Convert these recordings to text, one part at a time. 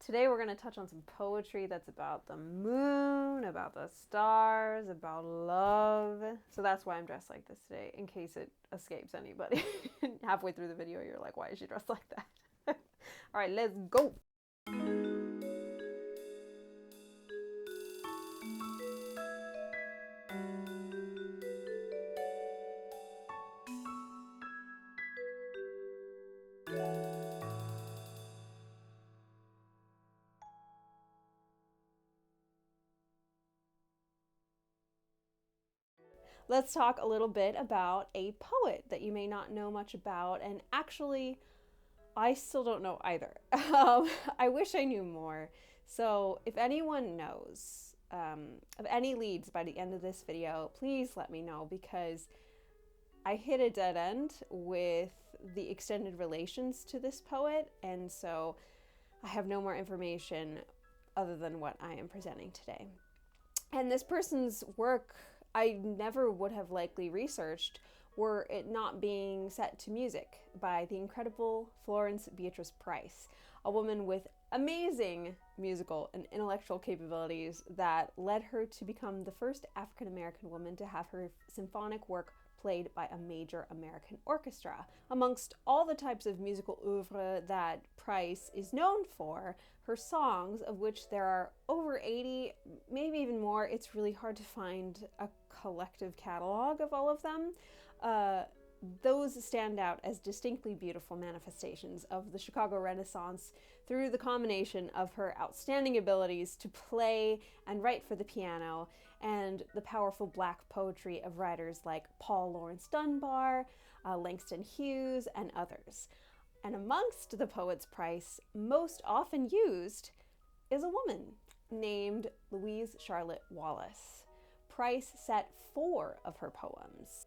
Today we're going to touch on some poetry that's about the moon, about the stars, about love. So that's why I'm dressed like this today, in case it escapes anybody. Halfway through the video, you're like, why is she dressed like that? All right, let's go. Let's talk a little bit about a poet that you may not know much about, and actually, I still don't know either. I wish I knew more. So if anyone knows of any leads by the end of this video, please let me know, because I hit a dead end with the extended relations to this poet, and so I have no more information other than what I am presenting today. And this person's work I never would have likely researched were it not being set to music by the incredible Florence Beatrice Price, a woman with amazing musical and intellectual capabilities that led her to become the first African-American woman to have her symphonic work played by a major American orchestra. Amongst all the types of musical oeuvre that Price is known for, her songs, of which there are over 80, maybe even more, it's really hard to find a collective catalog of all of them. Those stand out as distinctly beautiful manifestations of the Chicago Renaissance through the combination of her outstanding abilities to play and write for the piano and the powerful Black poetry of writers like Paul Laurence Dunbar, Langston Hughes, and others. And amongst the poets Price most often used is a woman named Louise Charlotte Wallace. Price set 4 of her poems.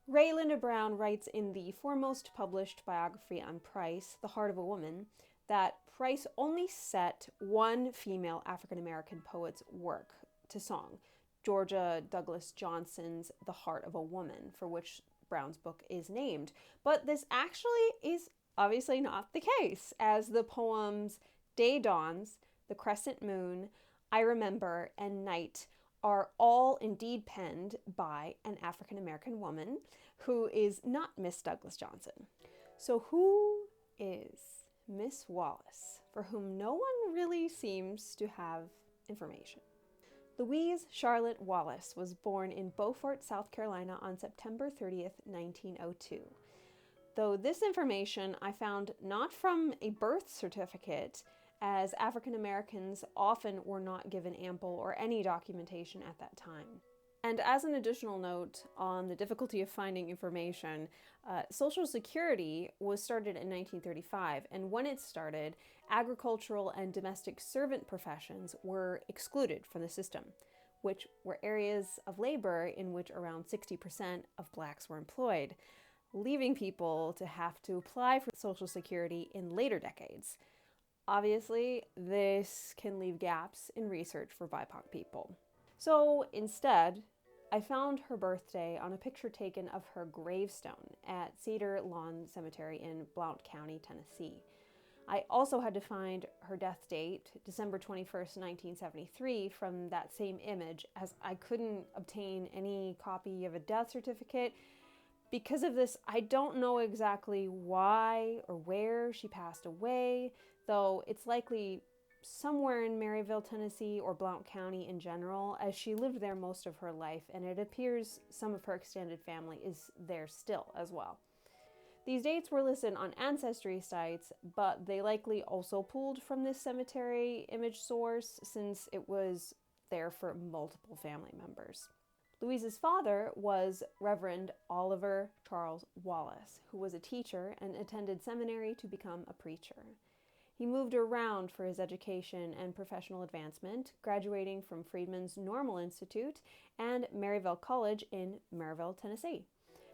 Ray Linda Brown writes in the foremost published biography on Price, The Heart of a Woman, that Price only set one female African-American poet's work to song, Georgia Douglas Johnson's The Heart of a Woman, for which Brown's book is named. But this actually is obviously not the case, as the poems Day Dawns, The Crescent Moon, I Remember, and Night are all indeed penned by an African-American woman who is not Miss Douglas Johnson. So who is Miss Wallace, for whom no one really seems to have information? Louise Charlotte Wallace was born in Beaufort, South Carolina on September 30th, 1902. Though this information I found not from a birth certificate, as African Americans often were not given ample or any documentation at that time. And as an additional note on the difficulty of finding information, Social Security was started in 1935, and when it started, agricultural and domestic servant professions were excluded from the system, which were areas of labor in which around 60% of Blacks were employed, leaving people to have to apply for Social Security in later decades. Obviously, this can leave gaps in research for BIPOC people. So instead, I found her birthday on a picture taken of her gravestone at Cedar Lawn Cemetery in Blount County, Tennessee. I also had to find her death date, December 21st, 1973, from that same image, as I couldn't obtain any copy of a death certificate. Because of this, I don't know exactly why or where she passed away, though it's likely somewhere in Maryville, Tennessee, or Blount County in general, as she lived there most of her life, and it appears some of her extended family is there still as well. These dates were listed on ancestry sites, but they likely also pulled from this cemetery image source, since it was there for multiple family members. Louise's father was Reverend Oliver Charles Wallace, who was a teacher and attended seminary to become a preacher. He moved around for his education and professional advancement, graduating from Freedmen's Normal Institute and Maryville College in Maryville, Tennessee,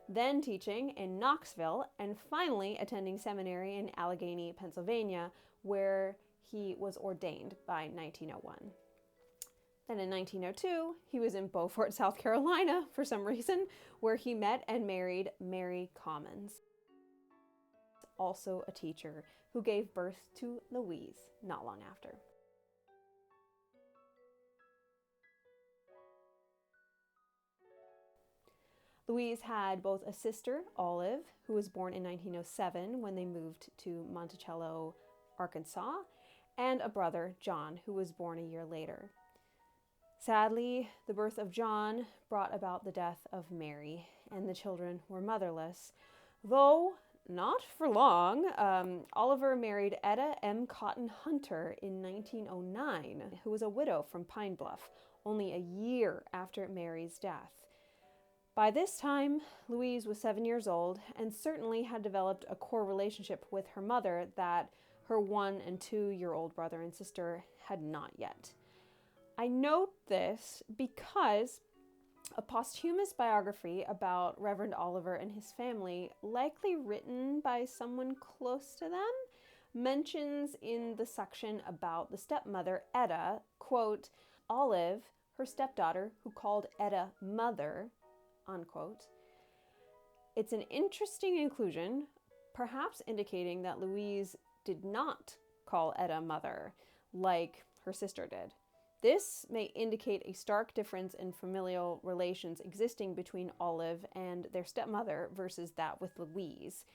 then teaching in Knoxville, and finally attending seminary in Allegheny, Pennsylvania, where he was ordained by 1901. Then in 1902, he was in Beaufort, South Carolina, for some reason, where he met and married Mary Commons. also a teacher who gave birth to Louise not long after. Louise had both a sister, Olive, who was born in 1907 when they moved to Monticello, Arkansas, and a brother, John, who was born a year later. Sadly, the birth of John brought about the death of Mary, and the children were motherless, though not for long. Oliver married Etta M. Cotton Hunter in 1909, who was a widow from Pine Bluff, only a year after Mary's death. By this time, Louise was 7 years old and certainly had developed a core relationship with her mother that her 1- and 2-year-old brother and sister had not yet. I note this because a posthumous biography about Reverend Oliver and his family, likely written by someone close to them, mentions in the section about the stepmother, Etta, quote, Olive, her stepdaughter, who called Etta mother, unquote. It's an interesting inclusion, perhaps indicating that Louise did not call Etta mother, like her sister did. This may indicate a stark difference in familial relations existing between Olive and their stepmother versus that with Louise.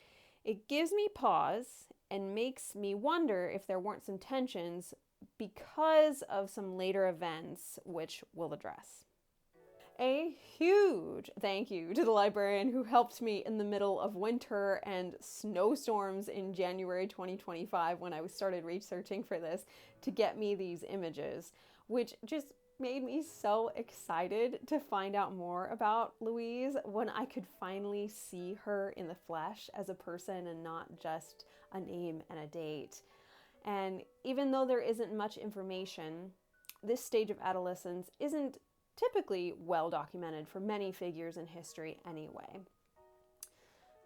It gives me pause and makes me wonder if there weren't some tensions because of some later events, which we'll address. A huge thank you to the librarian who helped me in the middle of winter and snowstorms in January 2025 when I started researching for this to get me these images, which just made me so excited to find out more about Louise when I could finally see her in the flesh as a person and not just a name and a date. And even though there isn't much information, this stage of adolescence isn't typically well documented for many figures in history anyway.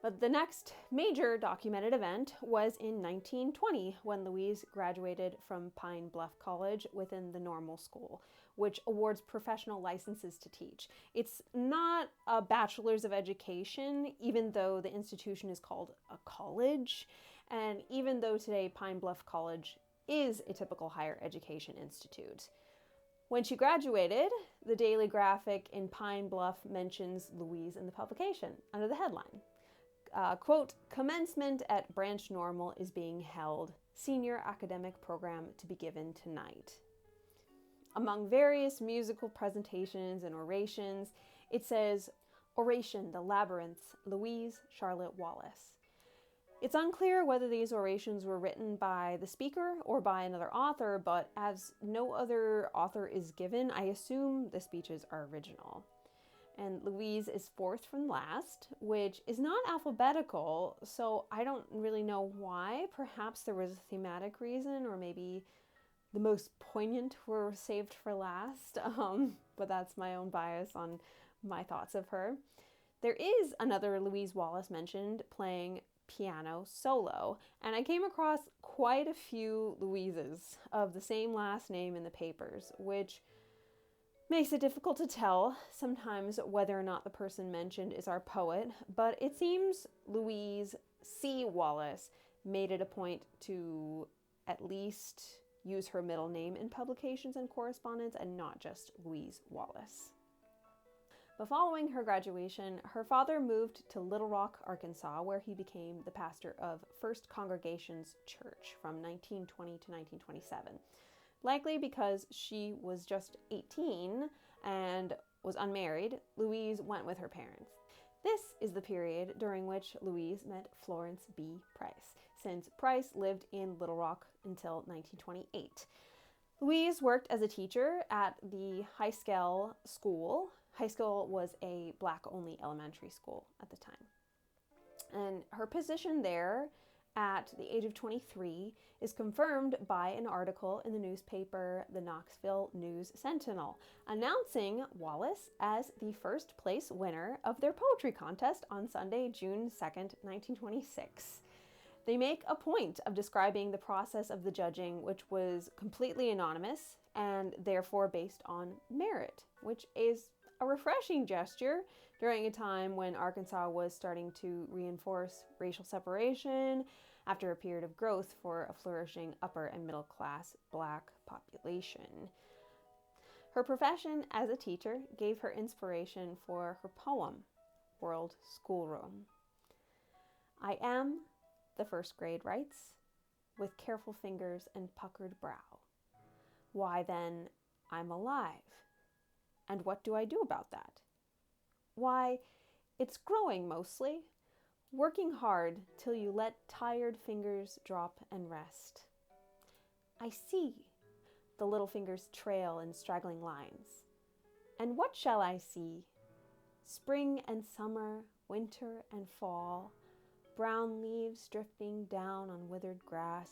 But the next major documented event was in 1920 when Louise graduated from Pine Bluff College within the normal school, which awards professional licenses to teach. It's not a bachelor's of education, even though the institution is called a college, and even though today Pine Bluff College is a typical higher education institute. When she graduated, the Daily Graphic in Pine Bluff mentions Louise in the publication under the headline. Quote, commencement at Branch Normal is being held. Senior academic program to be given tonight. Among various musical presentations and orations, it says, Oration, The Labyrinths, Louise Charlotte Wallace. It's unclear whether these orations were written by the speaker or by another author, but as no other author is given, I assume the speeches are original. And Louise is fourth from last, which is not alphabetical, so I don't really know why. Perhaps there was a thematic reason, or maybe the most poignant were saved for last, but that's my own bias on my thoughts of her. There is another Louise Wallace mentioned playing piano solo, and I came across quite a few Louises of the same last name in the papers, which makes it difficult to tell sometimes whether or not the person mentioned is our poet, but it seems Louise C. Wallace made it a point to at least use her middle name in publications and correspondence and not just Louise Wallace. But following her graduation, her father moved to Little Rock, Arkansas, where he became the pastor of First Congregations Church from 1920 to 1927. Likely because she was just 18 and was unmarried, Louise went with her parents. This is the period during which Louise met Florence B. Price, since Price lived in Little Rock until 1928. Louise worked as a teacher at the High School School. High School was a Black-only elementary school at the time. And her position there at the age of 23 is confirmed by an article in the newspaper, the Knoxville News Sentinel, announcing Wallace as the first place winner of their poetry contest on Sunday, June 2nd, 1926. They make a point of describing the process of the judging, which was completely anonymous and therefore based on merit, which is a refreshing gesture during a time when Arkansas was starting to reinforce racial separation after a period of growth for a flourishing upper and middle class Black population. Her profession as a teacher gave her inspiration for her poem, World Schoolroom. I am, the first grade writes, with careful fingers and puckered brow. Why then, I'm alive. And what do I do about that? Why, it's growing mostly, working hard till you let tired fingers drop and rest. I see, the little fingers trail in straggling lines. And what shall I see? Spring and summer, winter and fall, brown leaves drifting down on withered grass,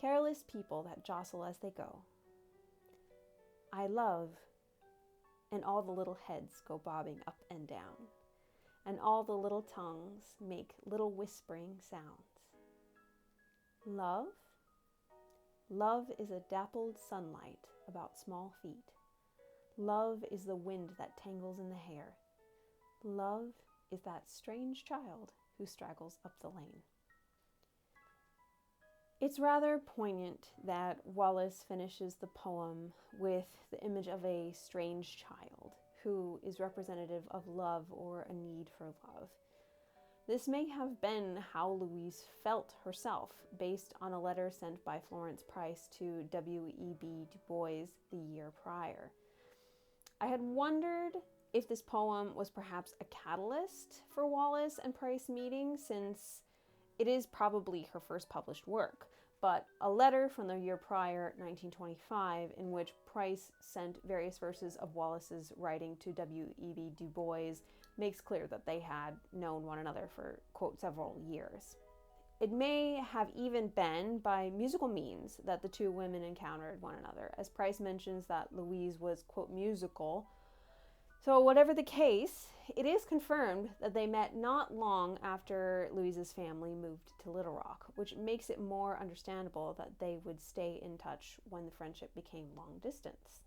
careless people that jostle as they go. I love, and all the little heads go bobbing up and down, and all the little tongues make little whispering sounds. Love? Love is a dappled sunlight about small feet. Love is the wind that tangles in the hair. Love is that strange child who straggles up the lane. It's rather poignant that Wallace finishes the poem with the image of a strange child who is representative of love or a need for love. This may have been how Louise felt herself, based on a letter sent by Florence Price to W.E.B. Du Bois the year prior. I had wondered if this poem was perhaps a catalyst for Wallace and Price meeting, since it is probably her first published work, but a letter from the year prior, 1925, in which Price sent various verses of Wallace's writing to W.E.B. Du Bois makes clear that they had known one another for, quote, several years. It may have even been by musical means that the two women encountered one another, as Price mentions that Louise was, quote, musical. So whatever the case, it is confirmed that they met not long after Louise's family moved to Little Rock, which makes it more understandable that they would stay in touch when the friendship became long distance.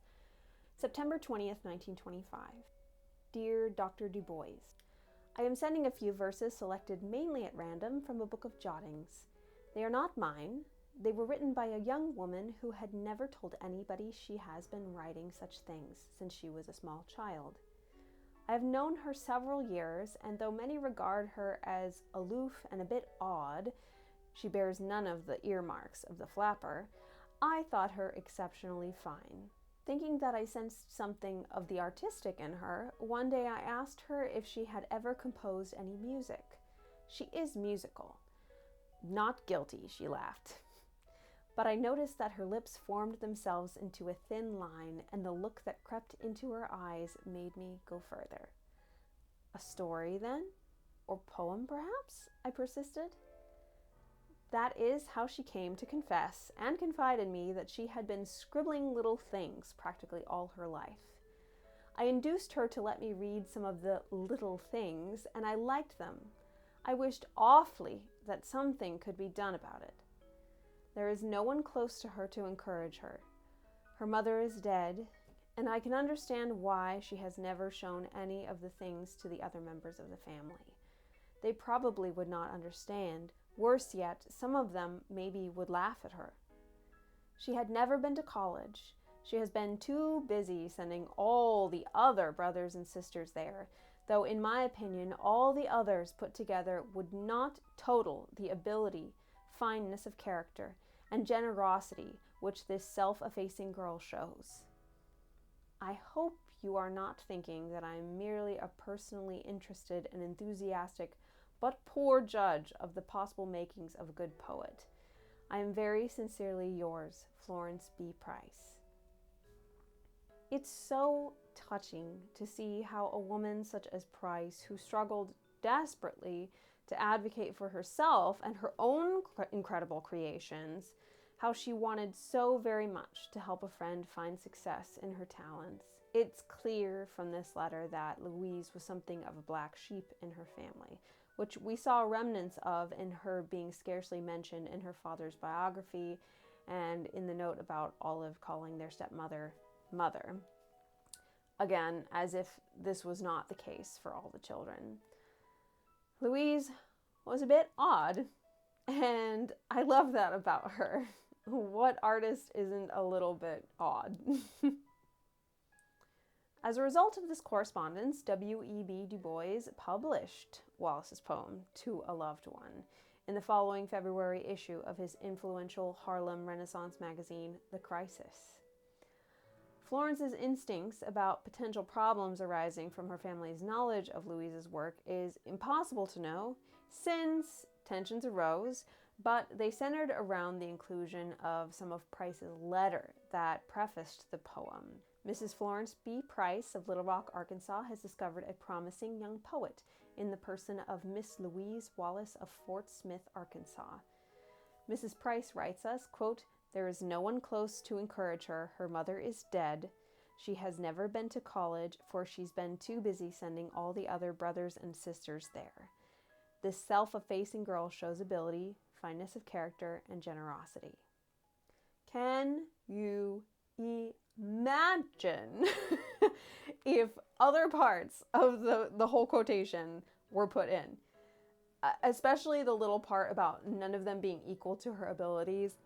September 20th, 1925. Dear Dr. Du Bois, I am sending a few verses selected mainly at random from a book of jottings. They are not mine. They were written by a young woman who had never told anybody she has been writing such things since she was a small child. I have known her several years, and though many regard her as aloof and a bit odd, she bears none of the earmarks of the flapper, I thought her exceptionally fine. Thinking that I sensed something of the artistic in her, one day I asked her if she had ever composed any music. She is musical. Not guilty, she laughed. But I noticed that her lips formed themselves into a thin line, and the look that crept into her eyes made me go further. A story, then? Or poem, perhaps? I persisted. That is how she came to confess and confide in me that she had been scribbling little things practically all her life. I induced her to let me read some of the little things, and I liked them. I wished awfully that something could be done about it. There is no one close to her to encourage her. Her mother is dead, and I can understand why she has never shown any of the things to the other members of the family. They probably would not understand. Worse yet, some of them maybe would laugh at her. She had never been to college. She has been too busy sending all the other brothers and sisters there, though in my opinion all the others put together would not total the ability, fineness of character, and generosity which this self-effacing girl shows. I hope you are not thinking that I am merely a personally interested and enthusiastic but poor judge of the possible makings of a good poet. I am very sincerely yours, Florence B. Price. It's so touching to see how a woman such as Price, who struggled desperately to advocate for herself and her own incredible creations, how she wanted so very much to help a friend find success in her talents. It's clear from this letter that Louise was something of a black sheep in her family, which we saw remnants of in her being scarcely mentioned in her father's biography and in the note about Olive calling their stepmother mother. Again, as if this was not the case for all the children. Louise was a bit odd, and I love that about her. What artist isn't a little bit odd? As a result of this correspondence, W.E.B. Du Bois published Wallace's poem, To a Loved One, in the following February issue of his influential Harlem Renaissance magazine, The Crisis. Florence's instincts about potential problems arising from her family's knowledge of Louise's work is impossible to know, since tensions arose, but they centered around the inclusion of some of Price's letter that prefaced the poem. Mrs. Florence B. Price of Little Rock, Arkansas, has discovered a promising young poet in the person of Miss Louise Wallace of Fort Smith, Arkansas. Mrs. Price writes us, quote, "There is no one close to encourage her. Her mother is dead. She has never been to college, for she's been too busy sending all the other brothers and sisters there. This self-effacing girl shows ability, fineness of character, and generosity." Can you imagine if other parts of the whole quotation were put in? Especially the little part about none of them being equal to her abilities,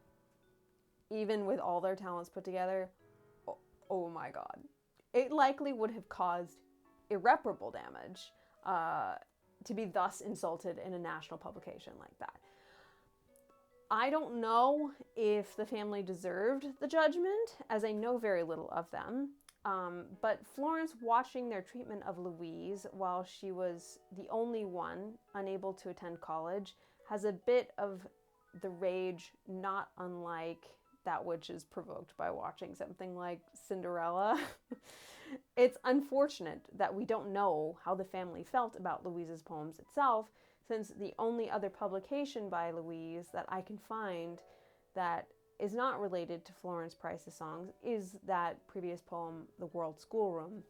even with all their talents put together. Oh my God. It likely would have caused irreparable damage to be thus insulted in a national publication like that. I don't know if the family deserved the judgment, as I know very little of them, but Florence watching their treatment of Louise while she was the only one unable to attend college has a bit of the rage not unlike that which is provoked by watching something like Cinderella. It's unfortunate that we don't know how the family felt about Louise's poems itself, since the only other publication by Louise that I can find that is not related to Florence Price's songs is that previous poem, The World Schoolroom,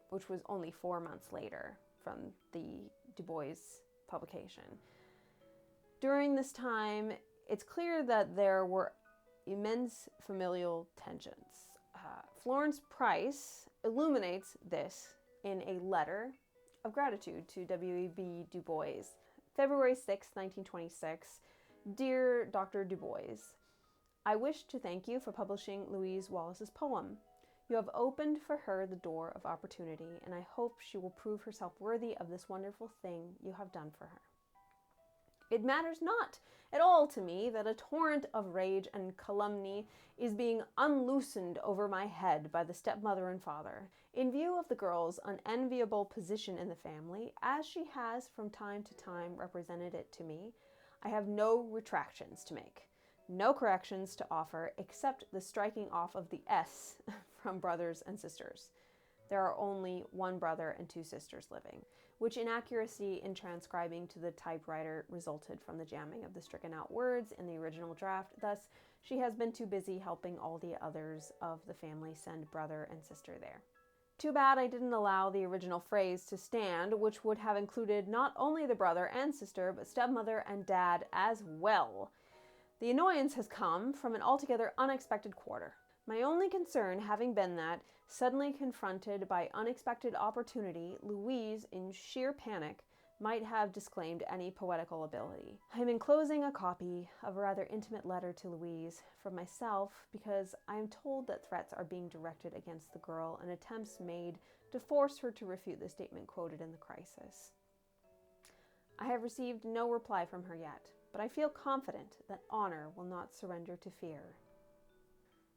which was only 4 months later from the Du Bois publication. During this time, it's clear that there were immense familial tensions. Florence Price illuminates this in a letter of gratitude to W.E.B. Du Bois. February 6, 1926. Dear Dr. Du Bois, I wish to thank you for publishing Louise Wallace's poem. You have opened for her the door of opportunity, and I hope she will prove herself worthy of this wonderful thing you have done for her. It matters not at all to me that a torrent of rage and calumny is being unloosened over my head by the stepmother and father, in view of the girl's unenviable position in the family, as she has from time to time represented it to me. I have no retractions to make, no corrections to offer, except the striking off of the S from brothers and sisters. There are only one brother and 2 sisters living, which inaccuracy in transcribing to the typewriter resulted from the jamming of the stricken out words in the original draft. Thus, she has been too busy helping all the others of the family send brother and sister there. Too bad I didn't allow the original phrase to stand, which would have included not only the brother and sister, but stepmother and dad as well. The annoyance has come from an altogether unexpected quarter. My only concern having been that, suddenly confronted by unexpected opportunity, Louise, in sheer panic, might have disclaimed any poetical ability. I am enclosing a copy of a rather intimate letter to Louise from myself, because I am told that threats are being directed against the girl and attempts made to force her to refute the statement quoted in The Crisis. I have received no reply from her yet, but I feel confident that honor will not surrender to fear.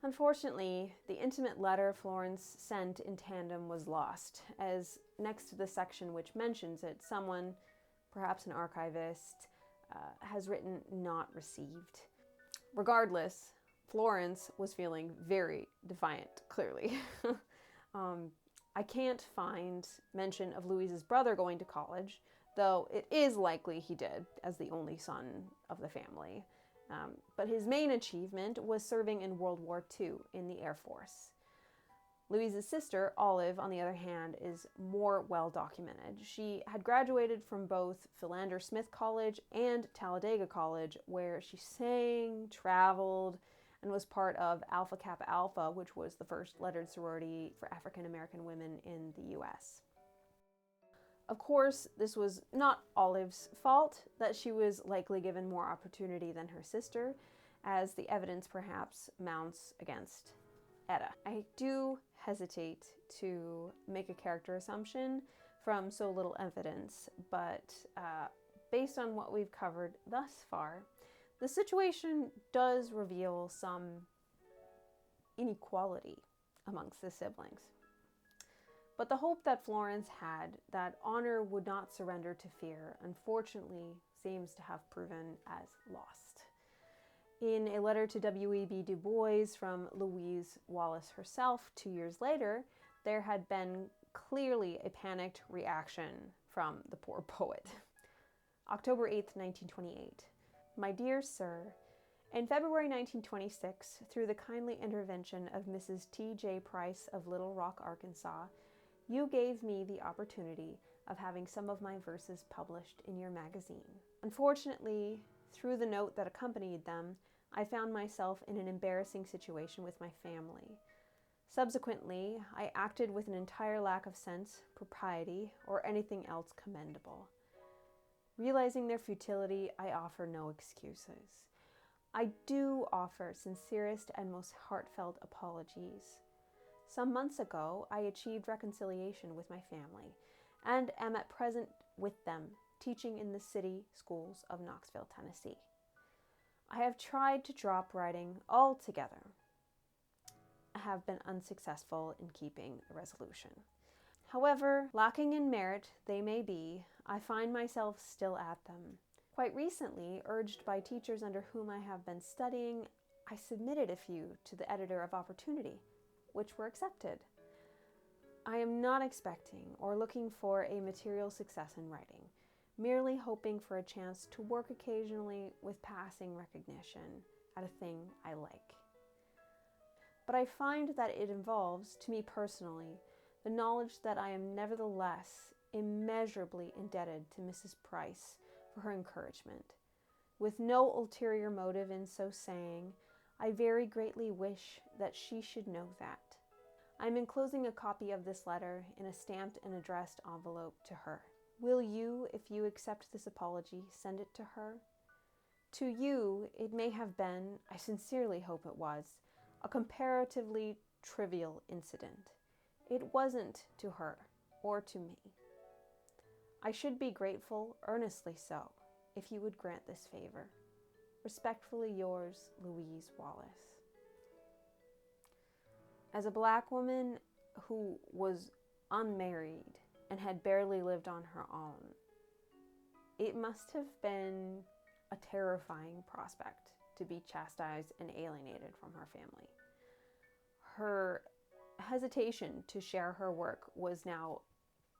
Unfortunately, the intimate letter Florence sent in tandem was lost, as next to the section which mentions it, someone, perhaps an archivist, has written "not received." Regardless, Florence was feeling very defiant, clearly. I can't find mention of Louise's brother going to college, though it is likely he did, as the only son of the family. But his main achievement was serving in World War II in the Air Force. Louise's sister, Olive, on the other hand, is more well documented. She had graduated from both Philander Smith College and Talladega College, where she sang, traveled, and was part of Alpha Kappa Alpha, which was the first lettered sorority for African American women in the US. Of course, this was not Olive's fault that she was likely given more opportunity than her sister, as the evidence perhaps mounts against Etta. I do hesitate to make a character assumption from so little evidence, but based on what we've covered thus far, the situation does reveal some inequality amongst the siblings. But the hope that Florence had that honor would not surrender to fear, unfortunately, seems to have proven as lost. In a letter to W.E.B. Du Bois from Louise Wallace herself 2 years later, there had been clearly a panicked reaction from the poor poet. October 8th, 1928. My dear sir, in February 1926, through the kindly intervention of Mrs. T.J. Price of Little Rock, Arkansas, you gave me the opportunity of having some of my verses published in your magazine. Unfortunately, through the note that accompanied them, I found myself in an embarrassing situation with my family. Subsequently, I acted with an entire lack of sense, propriety, or anything else commendable. Realizing their futility, I offer no excuses. I do offer sincerest and most heartfelt apologies. Some months ago, I achieved reconciliation with my family and am at present with them, teaching in the city schools of Knoxville, Tennessee. I have tried to drop writing altogether. I have been unsuccessful in keeping a resolution. However, lacking in merit they may be, I find myself still at them. Quite recently, urged by teachers under whom I have been studying, I submitted a few to the editor of Opportunity, which were accepted. I am not expecting or looking for a material success in writing, merely hoping for a chance to work occasionally with passing recognition at a thing I like. But I find that it involves, to me personally, the knowledge that I am nevertheless immeasurably indebted to Mrs. Price for her encouragement. With no ulterior motive in so saying, I very greatly wish that she should know that. I am enclosing a copy of this letter in a stamped and addressed envelope to her. Will you, if you accept this apology, send it to her? To you, it may have been, I sincerely hope it was, a comparatively trivial incident. It wasn't to her, or to me. I should be grateful, earnestly so, if you would grant this favor. Respectfully yours, Louise Wallace. As a Black woman who was unmarried and had barely lived on her own, it must have been a terrifying prospect to be chastised and alienated from her family. Her hesitation to share her work was now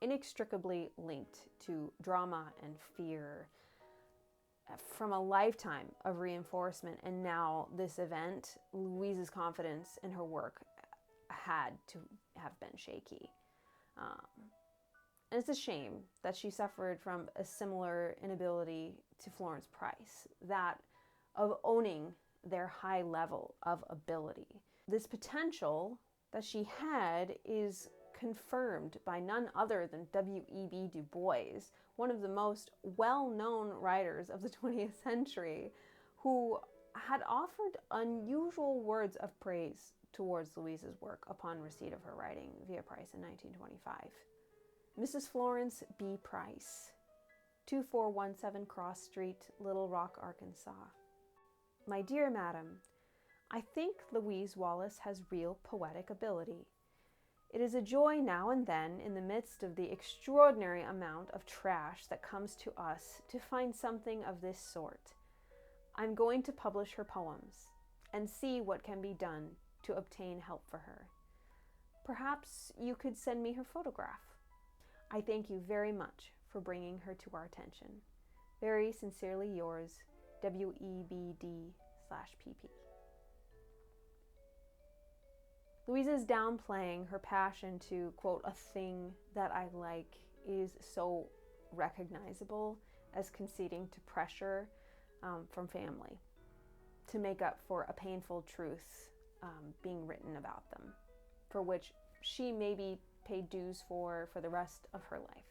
inextricably linked to drama and fear from a lifetime of reinforcement, and now this event, Louise's confidence in her work had to have been shaky. And it's a shame that she suffered from a similar inability to Florence Price, that of owning their high level of ability. This potential that she had is confirmed by none other than W.E.B. Du Bois, one of the most well-known writers of the 20th century, who had offered unusual words of praise towards Louise's work upon receipt of her writing via Price in 1925. Mrs. Florence B. Price, 2417 Cross Street, Little Rock, Arkansas. My dear Madam, I think Louise Wallace has real poetic ability. It is a joy now and then, in the midst of the extraordinary amount of trash that comes to us, to find something of this sort. I'm going to publish her poems and see what can be done to obtain help for her. Perhaps you could send me her photograph. I thank you very much for bringing her to our attention. Very sincerely yours, WEBD/PP. Louise's downplaying her passion to, quote, a thing that I like is so recognizable as conceding to pressure from family. to make up for a painful truth being written about them, for which she maybe paid dues for the rest of her life.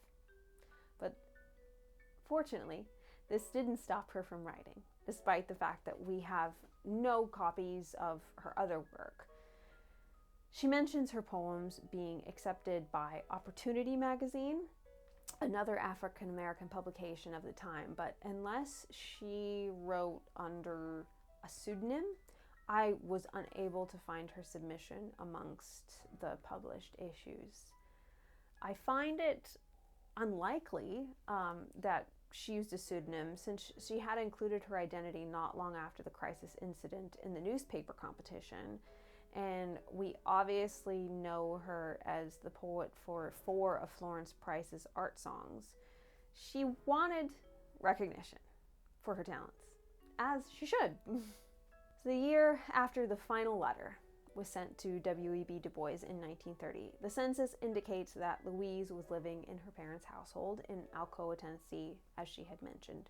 But fortunately, this didn't stop her from writing, despite the fact that we have no copies of her other work. She mentions her poems being accepted by Opportunity magazine, another African American publication of the time, but unless she wrote under a pseudonym, I was unable to find her submission amongst the published issues. I find it unlikely that she used a pseudonym, since she had included her identity not long after the crisis incident in the newspaper competition, and we obviously know her as the poet for 4 of Florence Price's art songs. She wanted recognition for her talents, as she should. The year after the final letter was sent to W.E.B. Du Bois in 1930, the census indicates that Louise was living in her parents' household in Alcoa, Tennessee, as she had mentioned.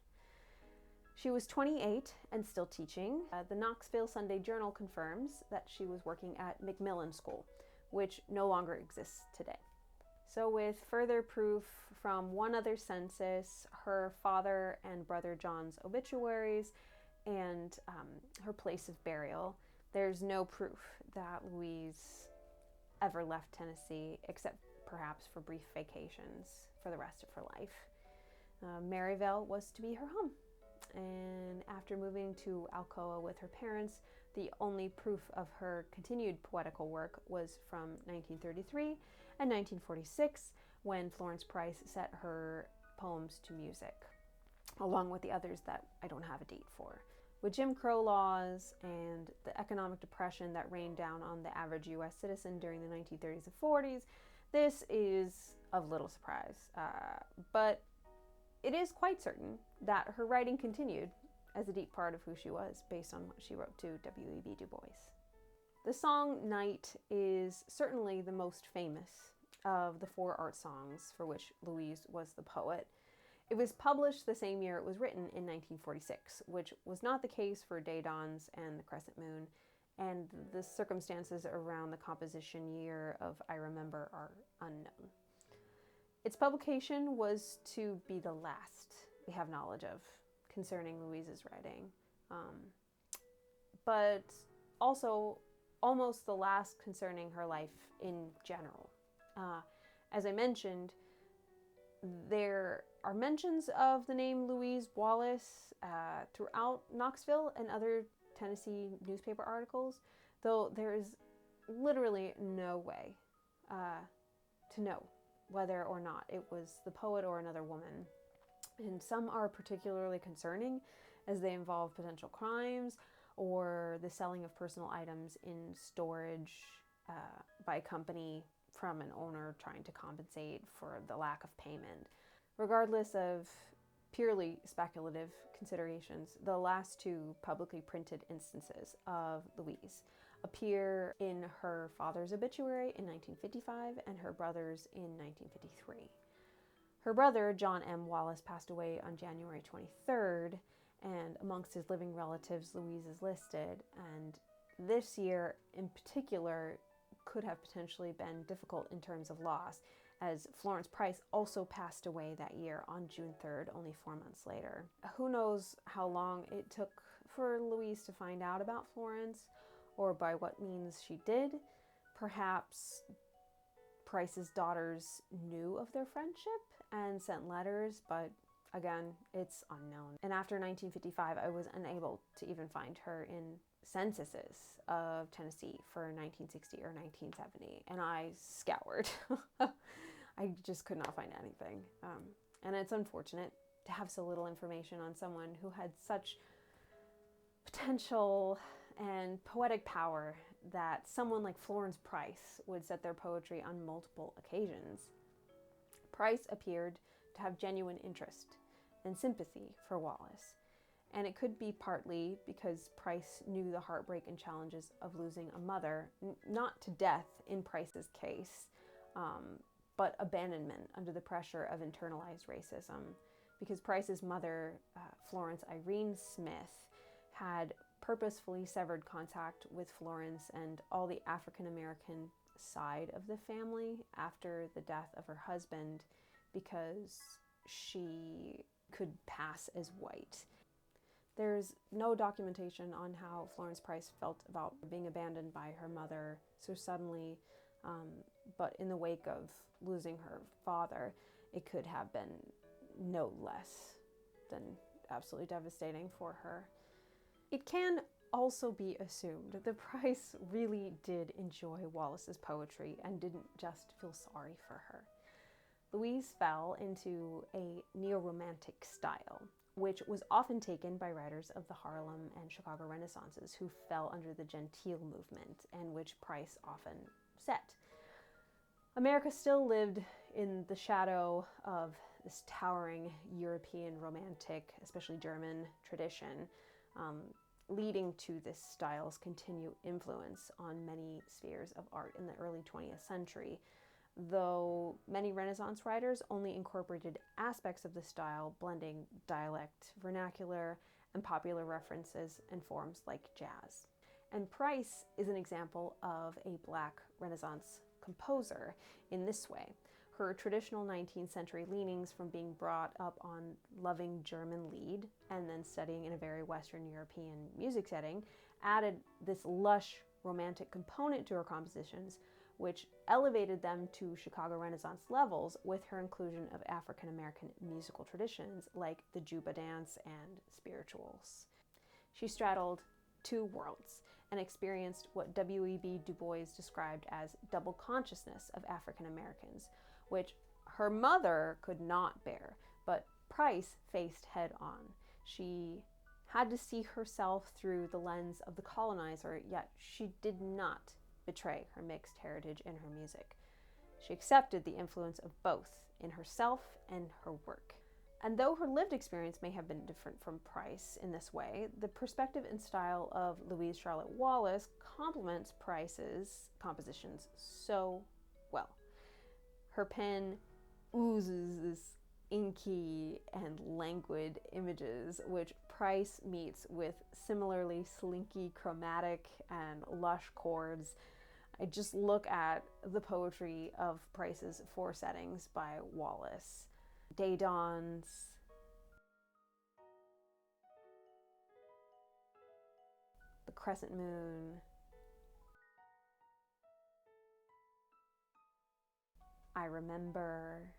She was 28 and still teaching. The Knoxville Sunday Journal confirms that she was working at Macmillan School, which no longer exists today. So with further proof from one other census, her father and brother John's obituaries, and her place of burial, there's no proof that Louise ever left Tennessee, except perhaps for brief vacations for the rest of her life. Maryville was to be her home. And after moving to Alcoa with her parents, the only proof of her continued poetical work was from 1933 and 1946, when Florence Price set her poems to music, along with the others that I don't have a date for. With Jim Crow laws and the economic depression that rained down on the average U.S. citizen during the 1930s and 40s, this is of little surprise. But it is quite certain that her writing continued as a deep part of who she was, based on what she wrote to W.E.B. Du Bois. The song Night is certainly the most famous of the 4 art songs for which Louise was the poet. It was published the same year it was written, in 1946, which was not the case for Day Dawns and the Crescent Moon, and the circumstances around the composition year of I Remember are unknown. Its publication was to be the last we have knowledge of concerning Louise's writing, but also almost the last concerning her life in general. As I mentioned, there are mentions of the name Louise Wallace throughout Knoxville and other Tennessee newspaper articles, though there is literally no way to know whether or not it was the poet or another woman. And some are particularly concerning, as they involve potential crimes or the selling of personal items in storage by a company from an owner trying to compensate for the lack of payment. Regardless of purely speculative considerations, the last 2 publicly printed instances of Louise appear in her father's obituary in 1955 and her brother's in 1953. Her brother, John M. Wallace, passed away on January 23rd, and amongst his living relatives, Louise is listed, and this year in particular could have potentially been difficult in terms of loss, as Florence Price also passed away that year on June 3rd, only 4 months later. Who knows how long it took for Louise to find out about Florence, or by what means she did. Perhaps Price's daughters knew of their friendship and sent letters, but again, it's unknown. And after 1955, I was unable to even find her in censuses of Tennessee for 1960 or 1970, and I scoured. I just could not find anything. And it's unfortunate to have so little information on someone who had such potential and poetic power that someone like Florence Price would set their poetry on multiple occasions. Price appeared to have genuine interest and sympathy for Wallace, and it could be partly because Price knew the heartbreak and challenges of losing a mother, not to death in Price's case, but abandonment under the pressure of internalized racism, because Price's mother, Florence Irene Smith, had purposefully severed contact with Florence and all the African American side of the family after the death of her husband because she could pass as white. There's no documentation on how Florence Price felt about being abandoned by her mother so suddenly, but in the wake of losing her father, it could have been no less than absolutely devastating for her. It can also be assumed that Price really did enjoy Wallace's poetry and didn't just feel sorry for her. Louise fell into a neo-romantic style, which was often taken by writers of the Harlem and Chicago Renaissances who fell under the genteel movement and which Price often set. America still lived in the shadow of this towering European romantic, especially German, tradition, leading to this style's continued influence on many spheres of art in the early 20th century, though many Renaissance writers only incorporated aspects of the style, blending dialect, vernacular, and popular references and forms like jazz. And Price is an example of a Black Renaissance composer in this way. Her traditional 19th century leanings from being brought up on loving German lied and then studying in a very Western European music setting added this lush romantic component to her compositions, which elevated them to Chicago Renaissance levels with her inclusion of African American musical traditions like the Juba dance and spirituals. She straddled two worlds and experienced what W.E.B. Du Bois described as double consciousness of African Americans, which her mother could not bear, but Price faced head on. She had to see herself through the lens of the colonizer, yet she did not betray her mixed heritage in her music. She accepted the influence of both in herself and her work. And though her lived experience may have been different from Price in this way, the perspective and style of Louise Charlotte Wallace complements Price's compositions so well. Her pen oozes this inky and languid images, which Price meets with similarly slinky chromatic and lush chords. I just look at the poetry of Price's four settings by Wallace. Day dawns, the crescent moon, I remember,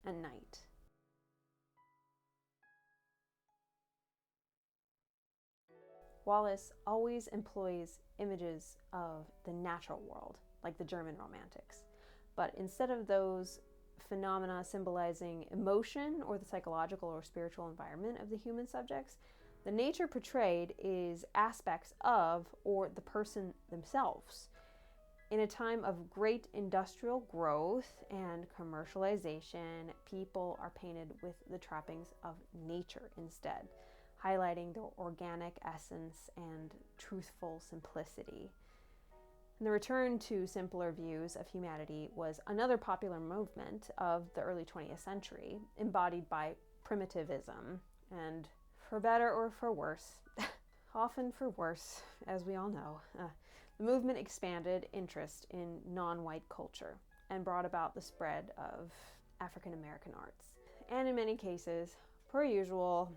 and night. Wallace always employs images of the natural world, like the German Romantics. But instead of those phenomena symbolizing emotion or the psychological or spiritual environment of the human subjects, the nature portrayed is aspects of or the person themselves. In a time of great industrial growth and commercialization, people are painted with the trappings of nature instead, highlighting the organic essence and truthful simplicity. And the return to simpler views of humanity was another popular movement of the early 20th century, embodied by primitivism, and for better or for worse, often for worse, as we all know, the movement expanded interest in non-white culture and brought about the spread of African American arts. And in many cases, per usual,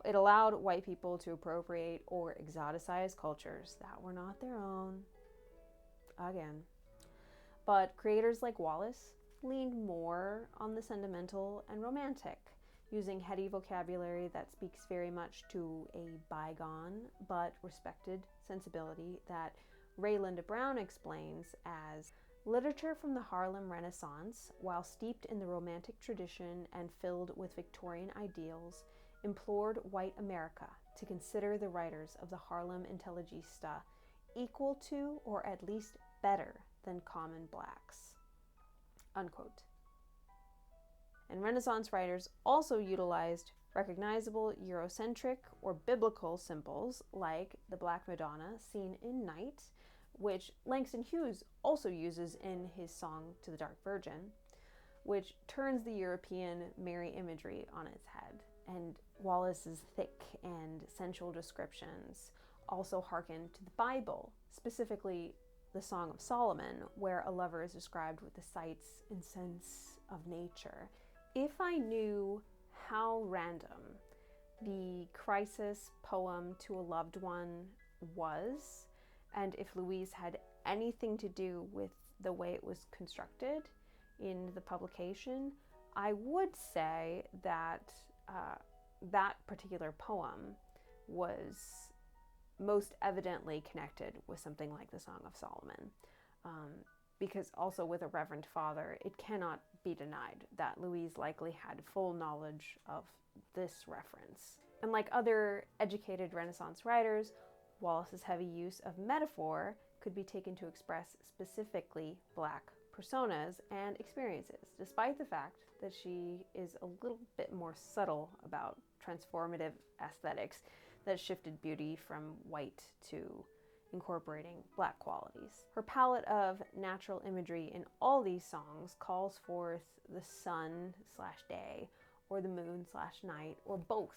it allowed white people to appropriate or exoticize cultures that were not their own. Again. But creators like Wallace leaned more on the sentimental and romantic, using heady vocabulary that speaks very much to a bygone but respected sensibility that Raylinda Brown explains as literature from the Harlem Renaissance, while steeped in the romantic tradition and filled with Victorian ideals, implored white America to consider the writers of the Harlem Intelligista equal to or at least better than common blacks. Unquote. And Renaissance writers also utilized recognizable Eurocentric or biblical symbols like the Black Madonna seen in Night, which Langston Hughes also uses in his song To the Dark Virgin, which turns the European Mary imagery on its head. and Wallace's thick and sensual descriptions also hearken to the Bible, specifically the Song of Solomon, where a lover is described with the sights and sense of nature. If I knew how random the crisis poem to a loved one was, and if Louise had anything to do with the way it was constructed in the publication, I would say that that particular poem was most evidently connected with something like the Song of Solomon. Because also with a Reverend Father, it cannot be denied that Louise likely had full knowledge of this reference. And like other educated Renaissance writers, Wallace's heavy use of metaphor could be taken to express specifically Black personas and experiences, despite the fact that she is a little bit more subtle about transformative aesthetics that shifted beauty from white to incorporating Black qualities. Her palette of natural imagery in all these songs calls forth the sun/day, or the moon/night, or both.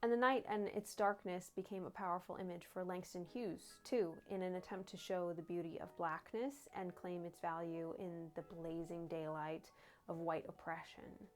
And the night and its darkness became a powerful image for Langston Hughes, too, in an attempt to show the beauty of Blackness and claim its value in the blazing daylight of white oppression.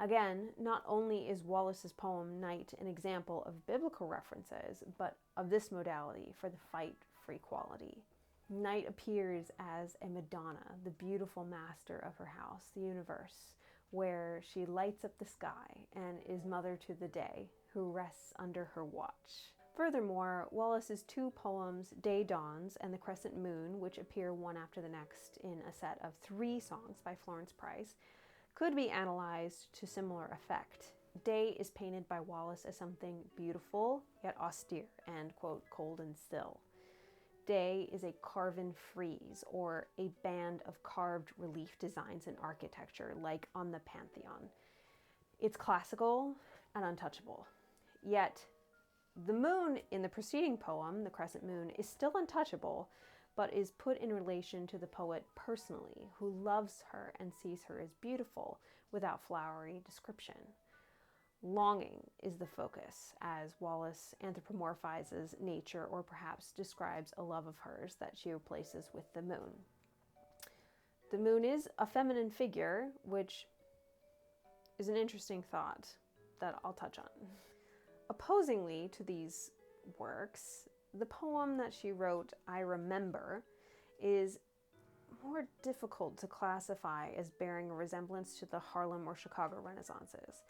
Again, not only is Wallace's poem Night an example of biblical references, but of this modality for the fight for equality. Night appears as a Madonna, the beautiful master of her house, the universe, where she lights up the sky and is mother to the day, who rests under her watch. Furthermore, Wallace's two poems, Day Dawns and The Crescent Moon, which appear one after the next in a set of 3 songs by Florence Price, could be analyzed to similar effect. Day is painted by Wallace as something beautiful, yet austere, and, quote, cold and still. Day is a carven frieze, or a band of carved relief designs in architecture, like on the Pantheon. It's classical and untouchable. Yet, the moon in the preceding poem, The Crescent Moon, is still untouchable, but is put in relation to the poet personally, who loves her and sees her as beautiful without flowery description. Longing is the focus, as Wallace anthropomorphizes nature, or perhaps describes a love of hers that she replaces with the moon. The moon is a feminine figure, which is an interesting thought that I'll touch on. Opposingly to these works, the poem that she wrote, I Remember, is more difficult to classify as bearing a resemblance to the Harlem or Chicago Renaissances,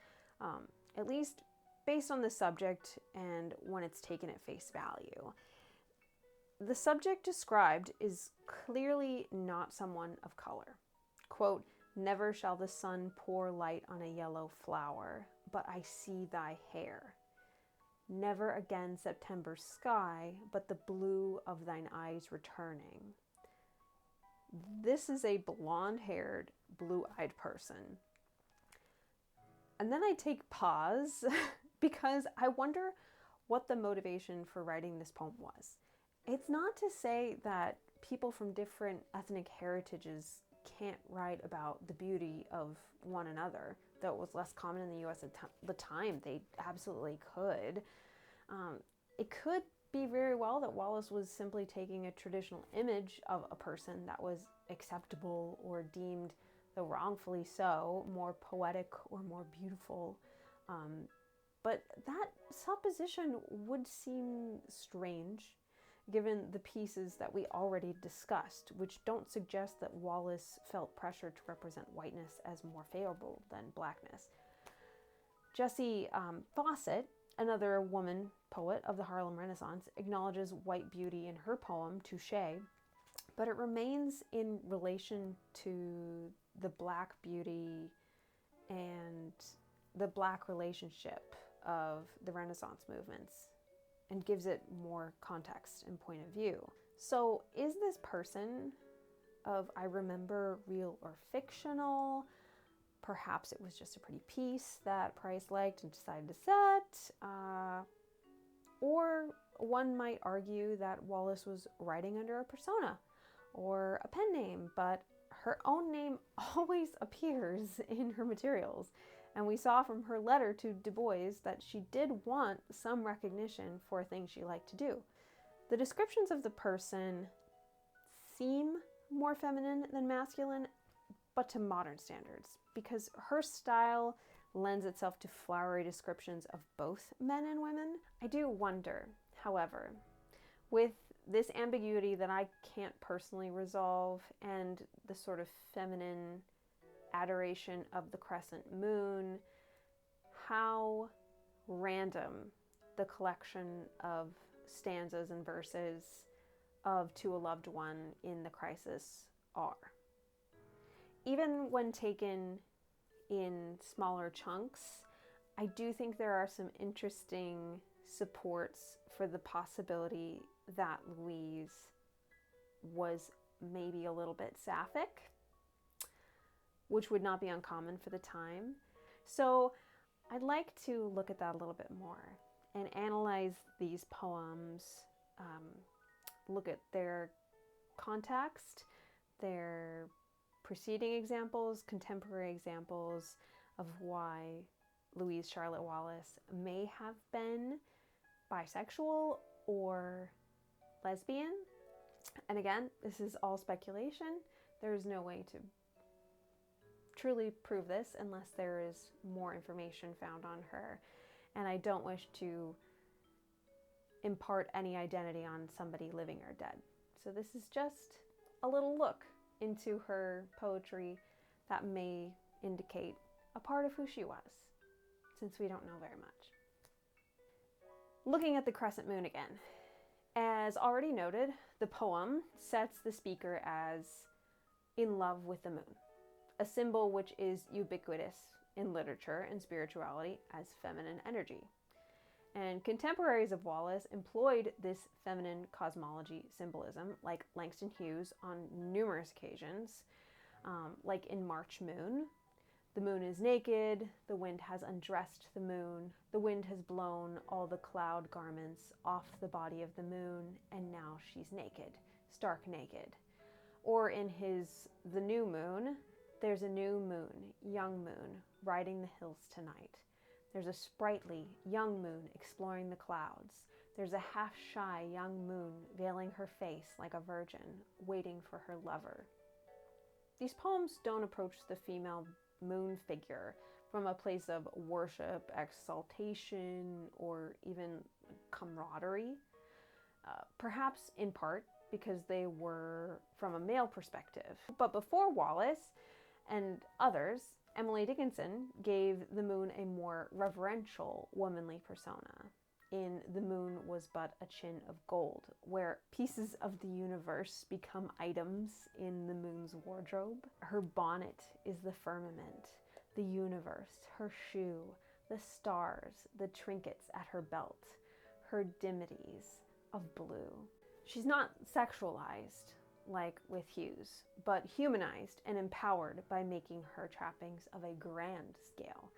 at least based on the subject and when it's taken at face value. The subject described is clearly not someone of color. Quote, never shall the sun pour light on a yellow flower, but I see thy hair. Never again September's sky, but the blue of thine eyes returning. This is a blonde-haired, blue-eyed person. And then I take pause because I wonder what the motivation for writing this poem was. It's not to say that people from different ethnic heritages can't write about the beauty of one another, though it was less common in the US at the time. They absolutely could. It could be very well that Wallace was simply taking a traditional image of a person that was acceptable or deemed, though wrongfully so, more poetic or more beautiful. But that supposition would seem strange, given the pieces that we already discussed, which don't suggest that Wallace felt pressure to represent whiteness as more favorable than blackness. Jessie Fawcett, another woman poet of the Harlem Renaissance, acknowledges white beauty in her poem, Touché, but it remains in relation to the black beauty and the black relationship of the Renaissance movements, and gives it more context and point of view. So is this person of I Remember real or fictional? Perhaps it was just a pretty piece that Price liked and decided to set. Or one might argue that Wallace was writing under a persona or a pen name, but her own name always appears in her materials. And we saw from her letter to Du Bois that she did want some recognition for things she liked to do. The descriptions of the person seem more feminine than masculine, but to modern standards, because her style lends itself to flowery descriptions of both men and women. I do wonder, however, with this ambiguity that I can't personally resolve and the sort of feminine adoration of the crescent moon, how random the collection of stanzas and verses of To a Loved One in the Crisis are. Even when taken in smaller chunks, I do think there are some interesting supports for the possibility that Louise was maybe a little bit sapphic, which would not be uncommon for the time. So I'd like to look at that a little bit more and analyze these poems, look at their context, their preceding examples, contemporary examples of why Louise Charlotte Wallace may have been bisexual or lesbian. And again, this is all speculation. There's no way to truly prove this unless there is more information found on her. And I don't wish to impart any identity on somebody living or dead. So this is just a little look into her poetry that may indicate a part of who she was, since we don't know very much. Looking at the crescent moon again. As already noted, the poem sets the speaker as in love with the moon, a symbol which is ubiquitous in literature and spirituality as feminine energy. And contemporaries of Wallace employed this feminine cosmology symbolism, like Langston Hughes, on numerous occasions, like in March Moon. The moon is naked, the wind has undressed the moon, the wind has blown all the cloud garments off the body of the moon, and now she's naked, stark naked. Or in his The New Moon, there's a new moon, young moon, riding the hills tonight. There's a sprightly young moon exploring the clouds. There's a half-shy young moon veiling her face like a virgin, waiting for her lover. These poems don't approach the female moon figure from a place of worship, exaltation, or even camaraderie. Perhaps in part because they were from a male perspective. But before Wallace and others, Emily Dickinson gave the moon a more reverential, womanly persona in The Moon Was But a Chin of Gold, where pieces of the universe become items in the moon's wardrobe. Her bonnet is the firmament, the universe, her shoe, the stars, the trinkets at her belt, her dimities of blue. She's not sexualized like with Hughes, but humanized and empowered by making her trappings of a grand scale.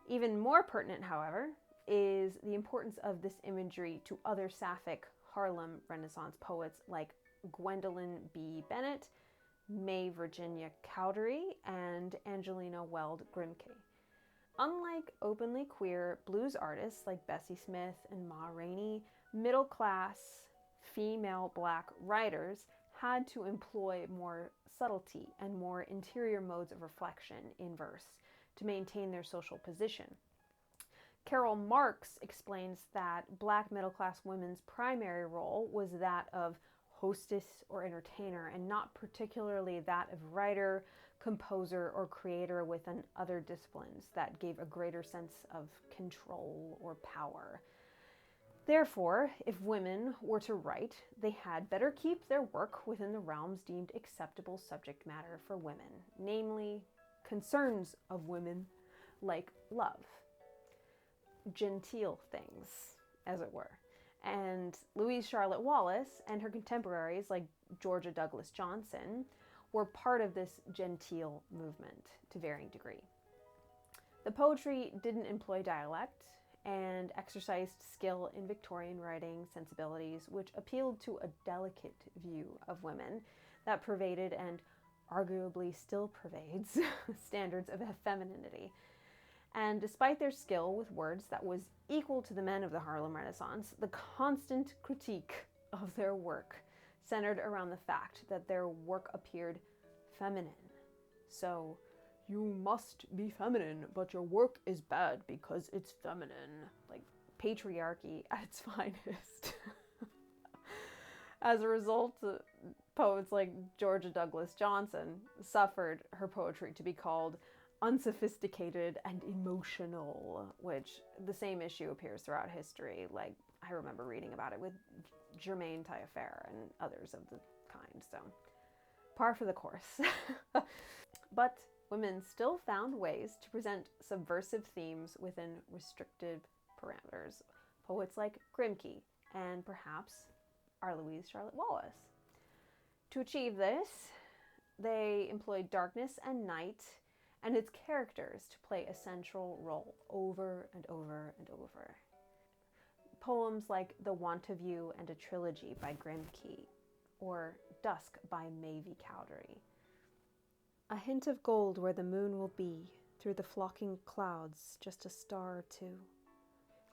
Even more pertinent, however, is the importance of this imagery to other Sapphic Harlem Renaissance poets like Gwendolyn B. Bennett, May Virginia Cowdery, and Angelina Weld Grimke. Unlike openly queer blues artists like Bessie Smith and Ma Rainey, middle-class female Black writers had to employ more subtlety and more interior modes of reflection in verse to maintain their social position. Carol Marks explains that Black middle-class women's primary role was that of hostess or entertainer, and not particularly that of writer, composer, or creator within other disciplines that gave a greater sense of control or power. Therefore, if women were to write, they had better keep their work within the realms deemed acceptable subject matter for women, namely concerns of women like love, genteel things, as it were. And Louise Charlotte Wallace and her contemporaries like Georgia Douglas Johnson were part of this genteel movement to varying degree. The poetry didn't employ dialect and exercised skill in Victorian writing sensibilities, which appealed to a delicate view of women that pervaded and arguably still pervades standards of femininity. And despite their skill with words that was equal to the men of the Harlem Renaissance, the constant critique of their work centered around the fact that their work appeared feminine. So, you must be feminine, but your work is bad because it's feminine. Like patriarchy at its finest. As a result, poets like Georgia Douglas Johnson suffered her poetry to be called unsophisticated and emotional, which the same issue appears throughout history. Like, I remember reading about it with Germaine Taillefer and others of the kind, so par for the course. But women still found ways to present subversive themes within restricted parameters. Poets like Grimke and perhaps our Louise Charlotte Wallace. To achieve this, they employed darkness and night and its characters to play a central role over and over and over. Poems like The Want of You and a Trilogy by Grimke, or Dusk by Mavie Cowdery. A hint of gold where the moon will be, through the flocking clouds, just a star or two.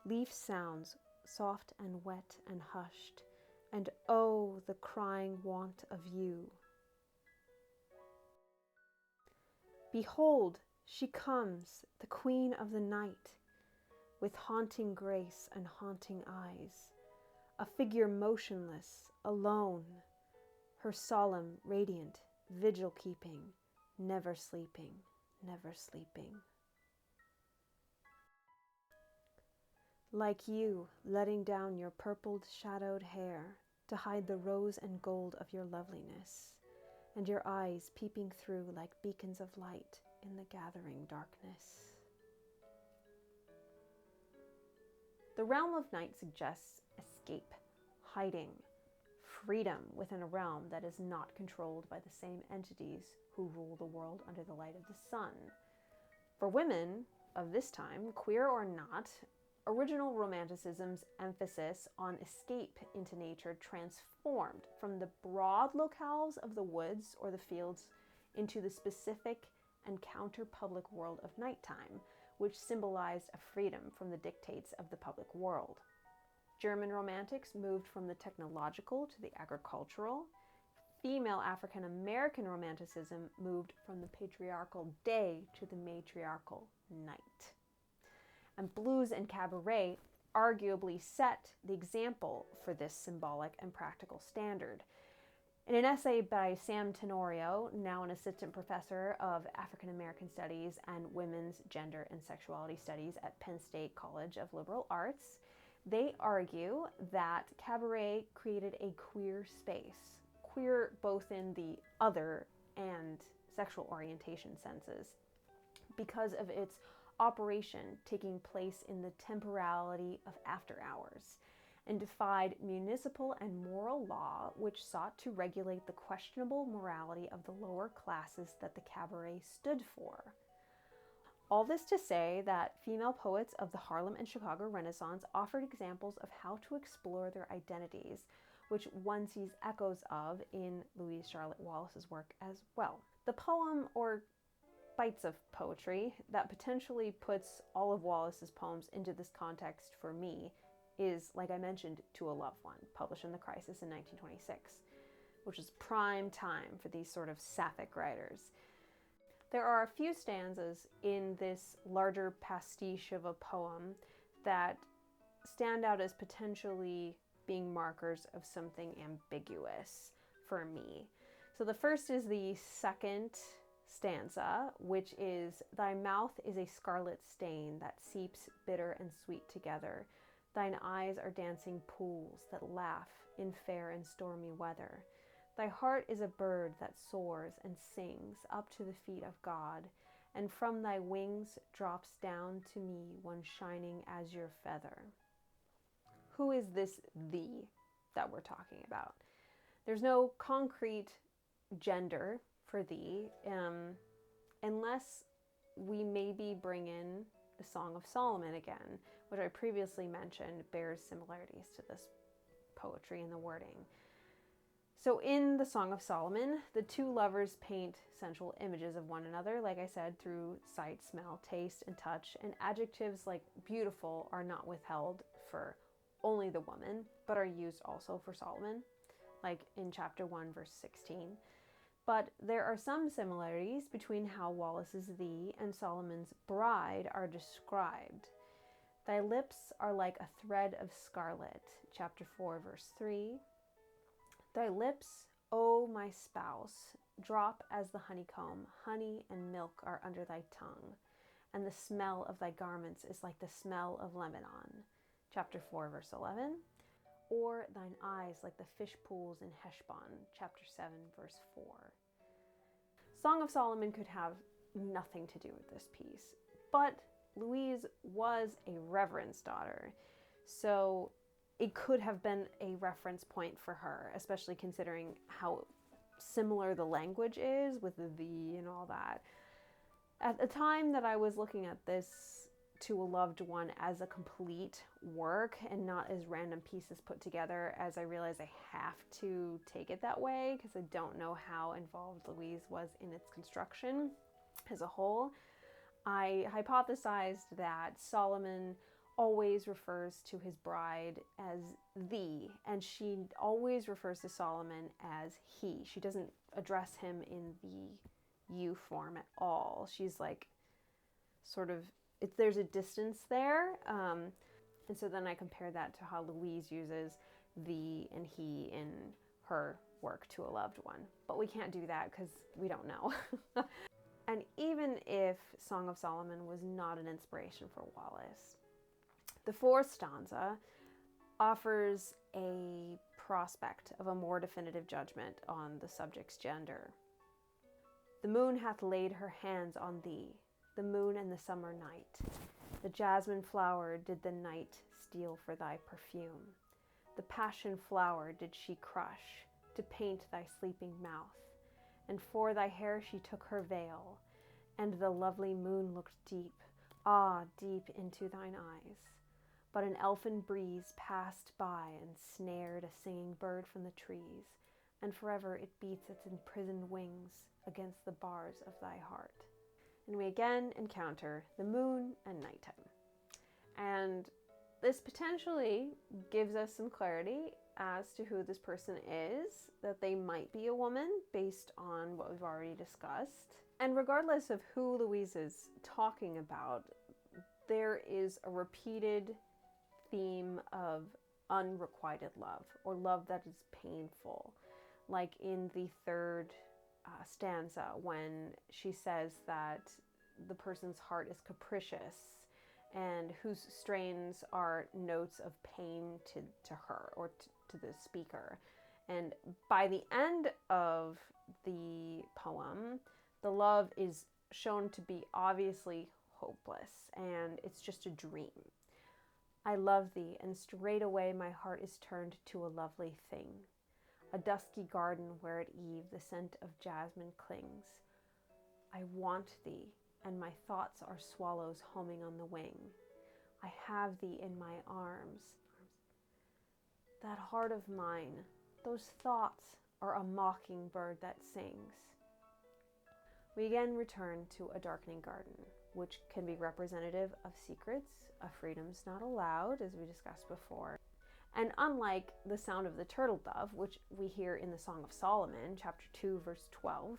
Leaf sounds, soft and wet and hushed, and oh, the crying want of you. Behold, she comes, the queen of the night, with haunting grace and haunting eyes, a figure motionless, alone, her solemn, radiant, vigil keeping, never sleeping, never sleeping. Like you, letting down your purpled, shadowed hair to hide the rose and gold of your loveliness, and your eyes peeping through like beacons of light in the gathering darkness. The realm of night suggests escape, hiding, freedom within a realm that is not controlled by the same entities who rule the world under the light of the sun. For women of this time, queer or not, original Romanticism's emphasis on escape into nature transformed from the broad locales of the woods or the fields into the specific and counter-public world of nighttime, which symbolized a freedom from the dictates of the public world. German Romantics moved from the technological to the agricultural. Female African American Romanticism moved from the patriarchal day to the matriarchal night. And blues and cabaret arguably set the example for this symbolic and practical standard. In an essay by Sam Tenorio, now an assistant professor of African American Studies and Women's Gender and Sexuality Studies at Penn State College of Liberal Arts, they argue that cabaret created a queer space, queer both in the other and sexual orientation senses, because of its operation taking place in the temporality of after hours, and defied municipal and moral law which sought to regulate the questionable morality of the lower classes that the cabaret stood for. All this to say that female poets of the Harlem and Chicago Renaissance offered examples of how to explore their identities, which one sees echoes of in Louise Charlotte Wallace's work as well. The poem, or bites of poetry, that potentially puts all of Wallace's poems into this context for me is, like I mentioned, To a Loved One, published in The Crisis in 1926, which is prime time for these sort of sapphic writers. There are a few stanzas in this larger pastiche of a poem that stand out as potentially being markers of something ambiguous for me. So the first is the second stanza, which is, "Thy mouth is a scarlet stain that seeps bitter and sweet together. Thine eyes are dancing pools that laugh in fair and stormy weather. Thy heart is a bird that soars and sings up to the feet of God, and from thy wings drops down to me one shining azure feather." Who is this thee that we're talking about? There's no concrete gender for thee, unless we maybe bring in the Song of Solomon again, which I previously mentioned bears similarities to this poetry in the wording. So in the Song of Solomon, the two lovers paint sensual images of one another, like I said, through sight, smell, taste, and touch. And adjectives like beautiful are not withheld for only the woman, but are used also for Solomon, like in chapter 1, verse 16. But there are some similarities between how Wallace's thee and Solomon's bride are described. Thy lips are like a thread of scarlet, chapter 4, verse 3. Thy lips, O my spouse, drop as the honeycomb. Honey and milk are under thy tongue, and the smell of thy garments is like the smell of Lebanon. Chapter 4, verse 11. Or thine eyes like the fish pools in Heshbon. Chapter 7, verse 4. Song of Solomon could have nothing to do with this piece, but Louise was a reverend's daughter, so it could have been a reference point for her, especially considering how similar the language is with the thee and all that. At the time that I was looking at this To a Loved One as a complete work and not as random pieces put together, as I realized I have to take it that way because I don't know how involved Louise was in its construction as a whole, I hypothesized that Solomon always refers to his bride as thee, and she always refers to Solomon as he. She doesn't address him in the you form at all. She's like sort of, there's a distance there. And so then I compare that to how Louise uses thee and he in her work To a Loved One. But we can't do that because we don't know. And even if Song of Solomon was not an inspiration for Wallace, the fourth stanza offers a prospect of a more definitive judgment on the subject's gender. The moon hath laid her hands on thee, the moon and the summer night. The jasmine flower did the night steal for thy perfume. The passion flower did she crush to paint thy sleeping mouth. And for thy hair she took her veil, and the lovely moon looked deep, deep into thine eyes. But an elfin breeze passed by and snared a singing bird from the trees, and forever it beats its imprisoned wings against the bars of thy heart. And we again encounter the moon and nighttime. And this potentially gives us some clarity as to who this person is, that they might be a woman based on what we've already discussed. And regardless of who Louise is talking about, there is a repeated theme of unrequited love, or love that is painful. Like in the third stanza, when she says that the person's heart is capricious and whose strains are notes of pain to her or to the speaker. And by the end of the poem, the love is shown to be obviously hopeless, and it's just a dream. I love thee, and straightway my heart is turned to a lovely thing. A dusky garden where at eve the scent of jasmine clings. I want thee, and my thoughts are swallows homing on the wing. I have thee in my arms. That heart of mine, those thoughts are a mockingbird that sings. We again return to a darkening garden, which can be representative of secrets, of freedoms not allowed, as we discussed before. And unlike the sound of the turtle dove, which we hear in the Song of Solomon, chapter 2, verse 12,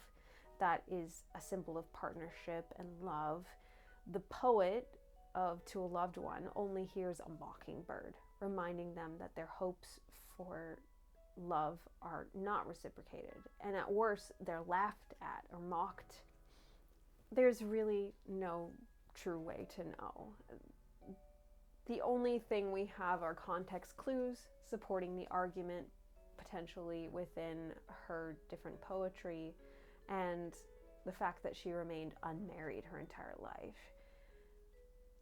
that is a symbol of partnership and love, the poet of To a Loved One only hears a mockingbird, reminding them that their hopes for love are not reciprocated, and at worst, they're laughed at or mocked. There's really no true way to know. The only thing we have are context clues supporting the argument potentially within her different poetry, and the fact that she remained unmarried her entire life,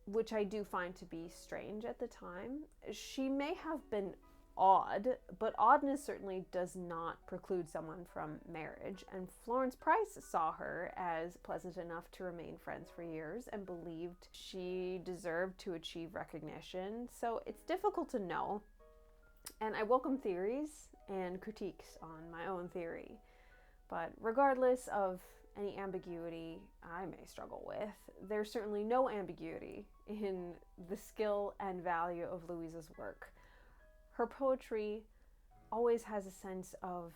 which I do find to be strange at the time. She may have been odd, but oddness certainly does not preclude someone from marriage, and Florence Price saw her as pleasant enough to remain friends for years and believed she deserved to achieve recognition. So it's difficult to know. And I welcome theories and critiques on my own theory. But regardless of any ambiguity I may struggle with, there's certainly no ambiguity in the skill and value of Louise's work. Her poetry always has a sense of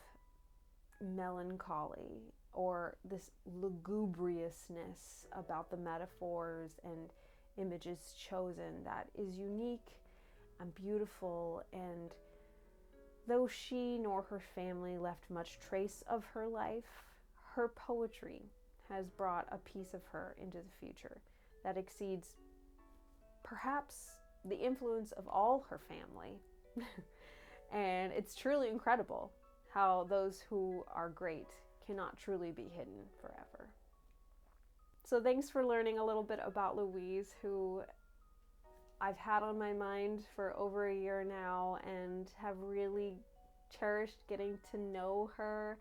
melancholy or this lugubriousness about the metaphors and images chosen that is unique and beautiful, and though she nor her family left much trace of her life, her poetry has brought a piece of her into the future that exceeds perhaps the influence of all her family. And it's truly incredible how those who are great cannot truly be hidden forever. So thanks for learning a little bit about Louise, who I've had on my mind for over a year now and have really cherished getting to know her.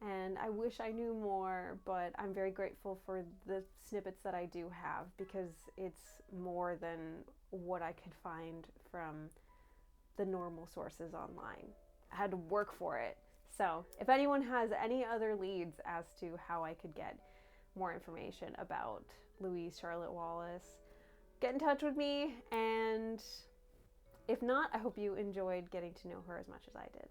And I wish I knew more, but I'm very grateful for the snippets that I do have, because it's more than what I could find from the normal sources online. I had to work for it. So if anyone has any other leads as to how I could get more information about Louise Charlotte Wallace, get in touch with me. And if not, I hope you enjoyed getting to know her as much as I did.